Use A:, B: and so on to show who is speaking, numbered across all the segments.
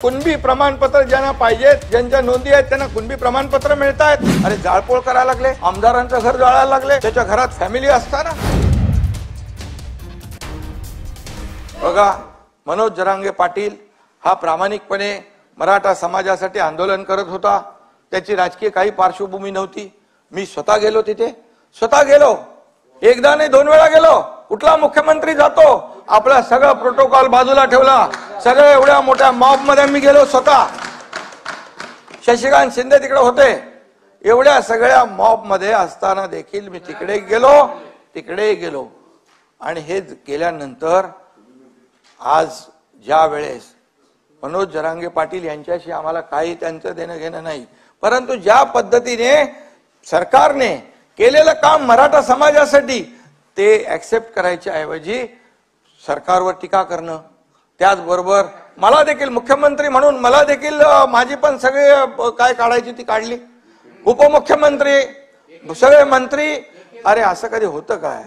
A: कुणबी प्रमाणपत्र ज्यांना पाहिजेत, ज्यांच्या नोंदी आहेत त्यांना कुणबी प्रमाणपत्र मिळतात। अरे जाळपोळ करायला लागले, आमदारांचं घर जाळायला लागले, त्याच्या घरात फॅमिली असताना। बघा, मनोज जरांगे पाटील हा प्रामाणिकपणे मराठा समाजासाठी आंदोलन करत होता। त्याची राजकीय काही पार्श्वभूमी नव्हती। मी स्वतः गेलो तिथे, स्वतः गेलो, एकदा नाही दोन वेळा गेलो। कुठला मुख्यमंत्री जातो, आपला सगळं प्रोटोकॉल बाजूला ठेवला, सगळे एवढ्या मोठ्या मॉब मध्ये मी गेलो स्वतः। शशिकांत शिंदे तिकडे होते, एवढ्या सगळ्या मॉब मध्ये असताना देखील मी तिकडे गेलो। आणि हे गेल्यानंतर आज ज्या वेळेस मनोज जरांगे पाटील यांच्याशी आम्हाला काही त्यांचं देणं घेणं नाही, परंतु ज्या पद्धतीने सरकारने केलेलं काम मराठा समाजासाठी ते ऍक्सेप्ट करायच्या ऐवजी सरकारवर टीका करणं, त्याचबरोबर मला देखील मुख्यमंत्री म्हणून मला देखील माझी पण सगळे काय काढायची ती काढली, उपमुख्यमंत्री सगळे मंत्री। अरे असं कधी होतं काय,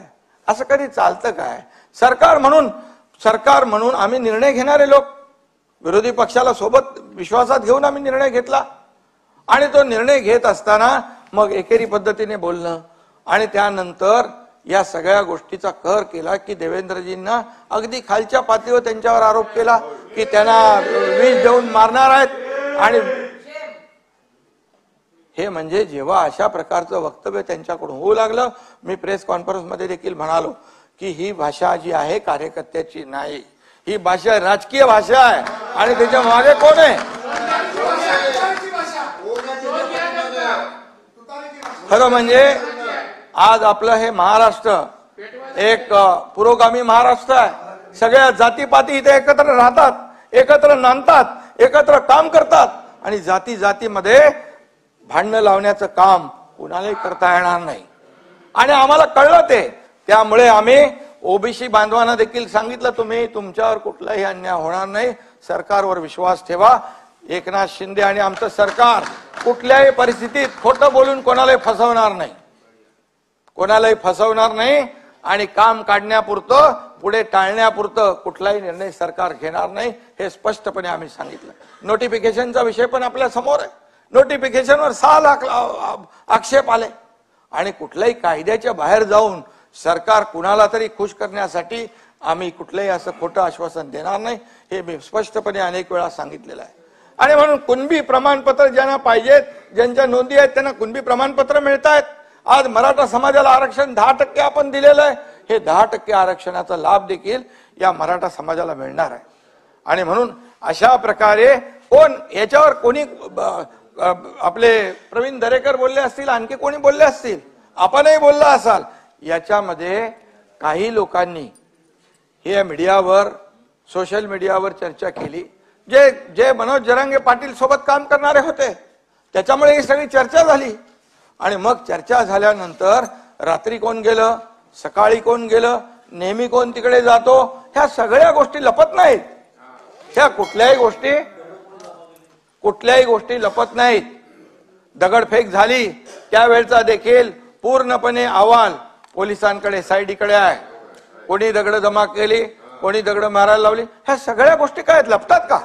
A: असं कधी चालतं काय? सरकार म्हणून आम्ही निर्णय घेणारे लोक, विरोधी पक्षाला सोबत विश्वासात घेऊन आम्ही निर्णय घेतला। आणि तो निर्णय घेत असताना मग एकेरी पद्धतीने बोलणं आणि त्यानंतर या सगळ्या गोष्टीचा कहर केला की देवेंद्रजींना अगदी खालच्या पातळीवर त्यांच्यावर आरोप केला की त्यांना विष देऊन मारणार आहेत। आणि हे म्हणजे जेव्हा अशा प्रकारचं वक्तव्य त्यांच्याकडून होऊ लागलं, मी प्रेस कॉन्फरन्स मध्ये देखील म्हणालो की ही भाषा जी आहे कार्यकर्त्याची नाही, ही भाषा राजकीय भाषा आहे। आणि त्याच्या मागे कोण आहे? खरं म्हणजे आज आपलं हे महाराष्ट्र एक पुरोगामी महाराष्ट्र आहे। सगळ्या जातीपाती इथे एकत्र राहतात, एकत्र नांदतात, एकत्र काम करतात आणि जातीमध्ये भांडणं लावण्याचं काम कुणालाही करता येणार नाही। आणि आम्हाला कळलं ते, त्यामुळे आम्ही ओबीसी बांधवांना देखील सांगितलं, तुम्ही तुमच्यावर कुठलाही अन्याय होणार नाही, सरकारवर विश्वास ठेवा। एकनाथ शिंदे आणि आमचं सरकार कुठल्याही परिस्थितीत खोटं बोलून कोणालाही फसवणार नाही आणि काम काढण्यापुरतं, पुढे टाळण्यापुरतं कुठलाही निर्णय सरकार घेणार नाही, हे स्पष्टपणे आम्ही सांगितलं। नोटिफिकेशनचा विषय पण आपल्या समोर आहे। नोटिफिकेशनवर 6 लाख आक्षेप आले आणि कुठल्याही कायद्याच्या बाहेर जाऊन सरकार कुणाला तरी खुश करण्यासाठी आम्ही कुठलंही असं खोटं आश्वासन देणार नाही, हे मी स्पष्टपणे अनेक वेळा सांगितलेलं आहे। आणि म्हणून कुणबी प्रमाणपत्र ज्यांना पाहिजेत, ज्यांच्या नोंदी आहेत त्यांना कुणबी प्रमाणपत्र मिळतात। आज मराठा समाजाला आरक्षण 10% आपण दिलेलं आहे, हे 10% आरक्षणाचा लाभ देखील या मराठा समाजाला मिळणार आहे। आणि म्हणून अशा प्रकारे कोण याच्यावर कोणी आपले प्रवीण दरेकर बोलले असतील, आणखी कोणी बोलले असतील, आपणही बोलला असाल, याच्यामध्ये काही लोकांनी हे मीडियावर, सोशल मीडियावर चर्चा केली, जे मनोज जरांगे पाटील सोबत काम करणारे होते, त्याच्यामुळे ही सगळी चर्चा झाली। आणि मग चर्चा झाल्यानंतर रात्री कोण गेलं, सकाळी कोण गेलं, नेहमी कोण तिकडे जातो, ह्या सगळ्या गोष्टी लपत नाहीत। ह्या कुठल्याही गोष्टी लपत नाहीत। दगडफेक झाली त्यावेळचा देखील पूर्णपणे अहवाल पोलिसांकडे, साईडीकडे आहे। कोणी दगड जमा केली, कोणी दगड मारायला लावली, ह्या सगळ्या गोष्टी काय लपतात का?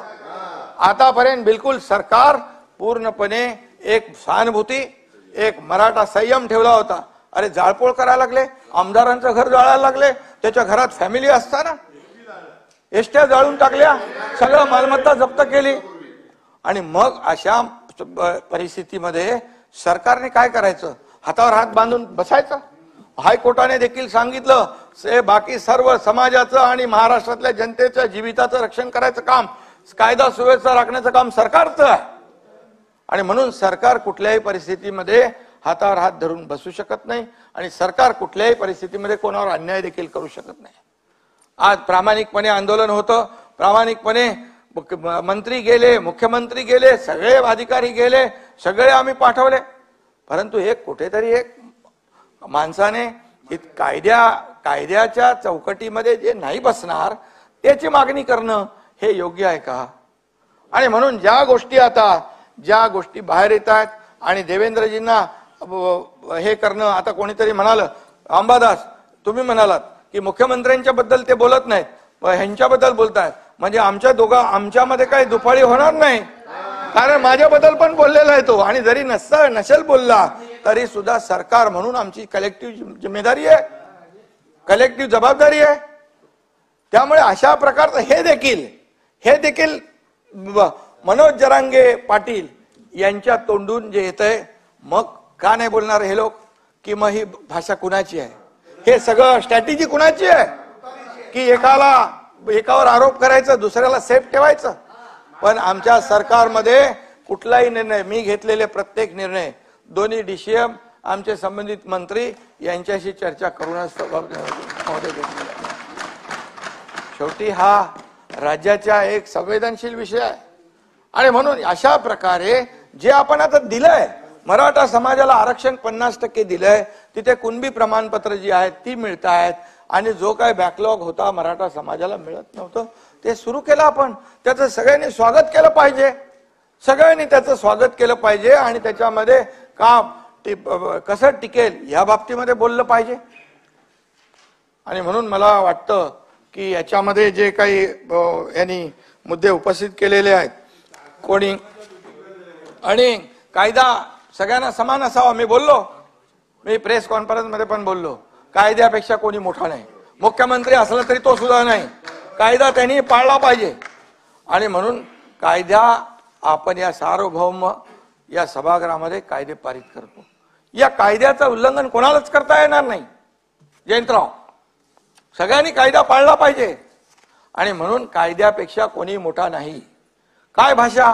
A: आतापर्यंत बिलकुल सरकार पूर्णपणे एक सहानुभूती, एक मराठा संयम ठेवला होता। अरे जाळपोळ करायला लागले, आमदारांचं घर जाळायला लागले, त्याच्या घरात फॅमिली असताना एसट्या जाळून टाकल्या, सगळं मालमत्ता जप्त केली। आणि मग अशा परिस्थितीमध्ये सरकारने काय करायचं? हातावर हात बांधून बसायचं? हायकोर्टाने देखील सांगितलं बाकी सर्व समाजाचं आणि महाराष्ट्रातल्या जनतेच्या जीविताचं रक्षण करायचं काम, कायदा सुव्यवस्था राखण्याचं काम सरकारचं आहे। आणि म्हणून सरकार कुठल्याही परिस्थितीमध्ये हातावर हात धरून बसू शकत नाही आणि सरकार कुठल्याही परिस्थितीमध्ये कोणावर अन्याय देखील करू शकत नाही। आज प्रामाणिकपणे आंदोलन होतं, प्रामाणिकपणे मंत्री गेले, मुख्यमंत्री गेले, सगळे अधिकारी गेले, सगळे आम्ही पाठवले, परंतु कुठेतरी माणसाने कायद्याच्या चौकटीमध्ये जे नाही बसणार त्याची मागणी करणं हे योग्य आहे का? आणि म्हणून ज्या गोष्टी बाहेर येत आहेत आणि देवेंद्रजींना हे करणं, आता कोणीतरी म्हणालं, अंबादास तुम्ही म्हणालात की मुख्यमंत्र्यांच्या बद्दल ते बोलत नाहीत, ह्यांच्याबद्दल बोलतायत। म्हणजे आमच्यामध्ये काही दुफाळी होणार नाही, कारण माझ्याबद्दल पण बोललेला आहे तो, आणि जरी नसेल बोलला तरी सुद्धा सरकार म्हणून आमची कलेक्टिव्ह जिम्मेदारी आहे, कलेक्टिव्ह जबाबदारी आहे. त्यामुळे अशा प्रकारचं हे देखील मनोज जरांगे पाटील यांच्या तोंडून जे येतंय, मग का नाही बोलणार हे लोक की मग ही भाषा कुणाची आहे, हे सगळं स्ट्रॅटेजी कुणाची आहे की एकावर आरोप करायचं, दुसऱ्याला सेफ ठेवायचं. पण आमच्या सरकारमध्ये कुठलाही निर्णय, मी घेतलेले प्रत्येक निर्णय दोन्ही DCM आमचे संबंधित मंत्री यांच्याशी चर्चा करूनच शेवटी हा राज्याचा एक संवेदनशील विषय आहे. आणि म्हणून अशा प्रकारे जे आपण आता दिलंय, मराठा समाजाला आरक्षण 50% दिलंय, तिथे कुणबी प्रमाणपत्र जी आहेत ती मिळत आहेत, आणि जो काय बॅकलॉग होता मराठा समाजाला मिळत नव्हतं ते सुरू केलं आपण. त्याचं सगळ्यांनी स्वागत केलं पाहिजे, सगळ्यांनी त्याचं स्वागत केलं पाहिजे, आणि त्याच्यामध्ये कसं टिकेल या बाबतीमध्ये बोललं पाहिजे. आणि म्हणून मला वाटतं की याच्यामध्ये जे काही यांनी मुद्दे उपस्थित केलेले आहेत कोणी, आणि कायदा सगळ्यांना समान असावा, मी प्रेस कॉन्फरन्स मध्ये पण बोललो, कायद्यापेक्षा कोणी मोठा नाही, मुख्यमंत्री असला तरी तो सुद्धा नाही, कायदा त्यांनी पाळला पाहिजे. आणि म्हणून कायदा आपण या सार्वभौम या सभागृहामध्ये कायदे पारित करतो, या कायद्याचं उल्लंघन कोणालाच करता येणार नाही. जयंतराव, सगळ्यांनी कायदा पाळला पाहिजे, आणि म्हणून कायद्यापेक्षा कोणी मोठा नाही. काय भाषा,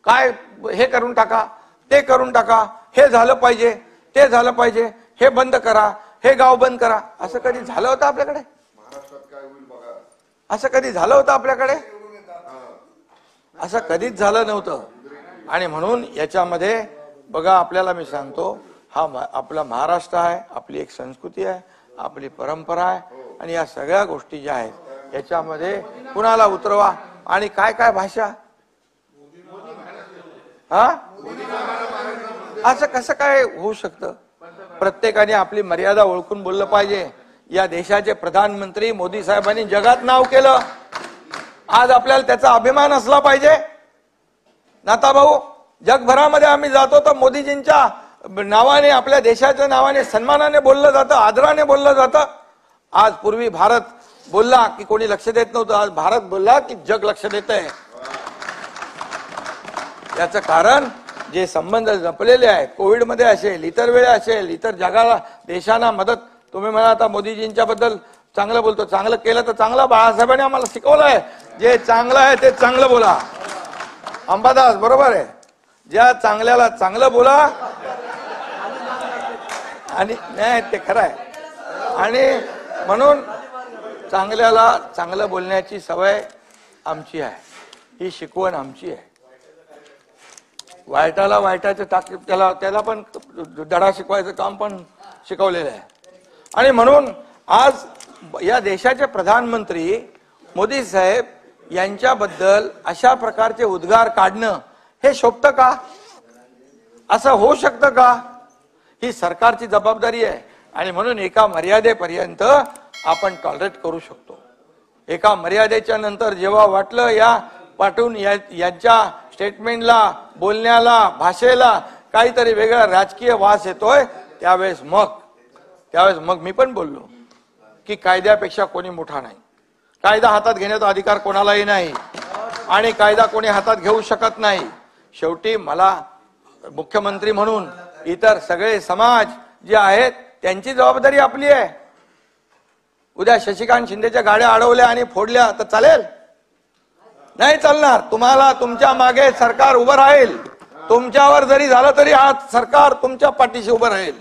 A: काय हे करून टाका, ते करून टाका, हे झालं पाहिजे, ते झालं पाहिजे, हे बंद करा, हे गाव बंद करा, असं कधी झालं होतं आपल्याकडे? असं कधी झालं होतं आपल्याकडे? असं कधीच झालं नव्हतं. आणि म्हणून याच्यामध्ये बघा, आपल्याला मी सांगतो, हा आपला महाराष्ट्र आहे, आपली एक संस्कृती आहे, आपली परंपरा आहे, आणि या सगळ्या गोष्टी ज्या आहेत याच्यामध्ये कुणाला उतरवा, आणि काय काय भाषा, असं कसं काय होऊ शकतं? प्रत्येकाने आपली मर्यादा ओळखून बोललं पाहिजे. या देशाचे प्रधानमंत्री मोदी साहेबांनी जगात नाव केलं, आज आपल्याला त्याचा अभिमान असला पाहिजे. नाता भाऊ, जगभरामध्ये आम्ही जातो तर मोदीजींच्या नावाने, आपल्या देशाच्या नावाने सन्मानाने बोललं जातं, आदराने बोललं जातं. आज पूर्वी भारत बोलला की कोणी लक्ष देत नव्हतं, आज भारत बोलला की जग लक्ष देत आहे. याचं कारण जे संबंध जपलेले आहे, कोविडमध्ये असेल, इतर वेळा असेल, इतर जगाला देशांना मदत. तुम्ही म्हणा आता मोदीजींच्या बद्दल चांगलं बोलतो, चांगलं केलं तर चांगलं, बाळासाहेबांनी आम्हाला शिकवलंय, जे चांगलं आहे ते चांगलं बोला. अंबादास बरोबर आहे, ज्या चांगल्याला चांगलं बोला, आणि नाही ते खरं आहे. आणि म्हणून चांगल्याला चांगलं बोलण्याची सवय आमची आहे, ही शिकवण आमची आहे. वाईटाला वाईटाचं त्याला पण धडा शिकवायचं काम पण शिकवलेलं आहे. आणि म्हणून आज या देशाचे प्रधानमंत्री मोदी साहेब यांच्याबद्दल अशा प्रकारचे उद्गार काढणं हे शोभतं का? असं होऊ शकतं का? ही सरकारची जबाबदारी आहे. आणि म्हणून एका मर्यादेपर्यंत आपण टॉलरेट करू शकतो. एका मर्यादेच्या नंतर जेव्हा वाटलं या पाठवून यांच्या स्टेटमेंटला, बोलण्याला, भाषेला काहीतरी वेगळा राजकीय वास येतोय, त्यावेळेस मग मी पण बोललो की कायद्यापेक्षा कोणी मोठा नाही. कायदा हातात घेण्याचा अधिकार कोणालाही नाही, आणि कायदा कोणी हातात घेऊ शकत नाही. शेवटी मला मुख्यमंत्री म्हणून इतर सगळे समाज जे आहेत त्यांची जबाबदारी आपली आहे. उद्या शशिकांत शिंदेच्या गाड्या अडवल्या आणि फोडल्या तर चालेल? नाही चालणार. तुम्हाला तुमच्या मागे सरकार उभं राहील. तुमच्यावर जरी झालं तरी आज सरकार तुमच्या पाठीशी उभं राहील.